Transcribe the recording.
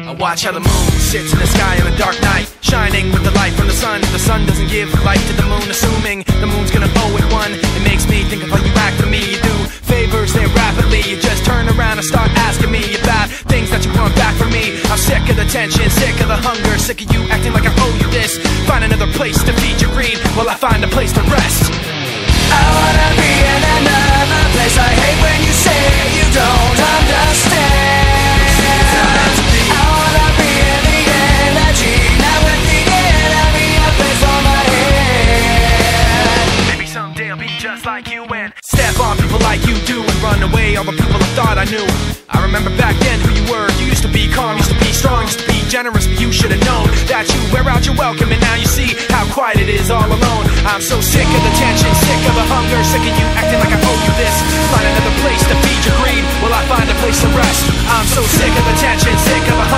I watch how the moon sits in the sky on a dark night, shining with the light from the sun. The sun doesn't give light to the moon, assuming the moon's gonna owe it one. It makes me think of how you act to me. You do favors there rapidly, you just turn around and start asking me about things that you want back from me. I'm sick of the tension, sick of the hunger, sick of you acting like I owe you this. Find another place to feed your greed while I find a place to rest. I wanna be in another place. I hate when you say you don't understand. I wanna be in the energy, not with the enemy. A place on my head. Maybe someday I'll be just like you and step on people like you do and run away all the people I thought I knew. I remember back then who you were. You used to be calm, used to be strong, used to be generous, but you should have known that you wear out your welcome, and now you see how quiet it is all alone. I'm so sick of the tension, sick of the hunger, sick of you acting like I owe you this. Find another place to feed your greed while I find a place to rest. I'm so sick of the tension, sick of the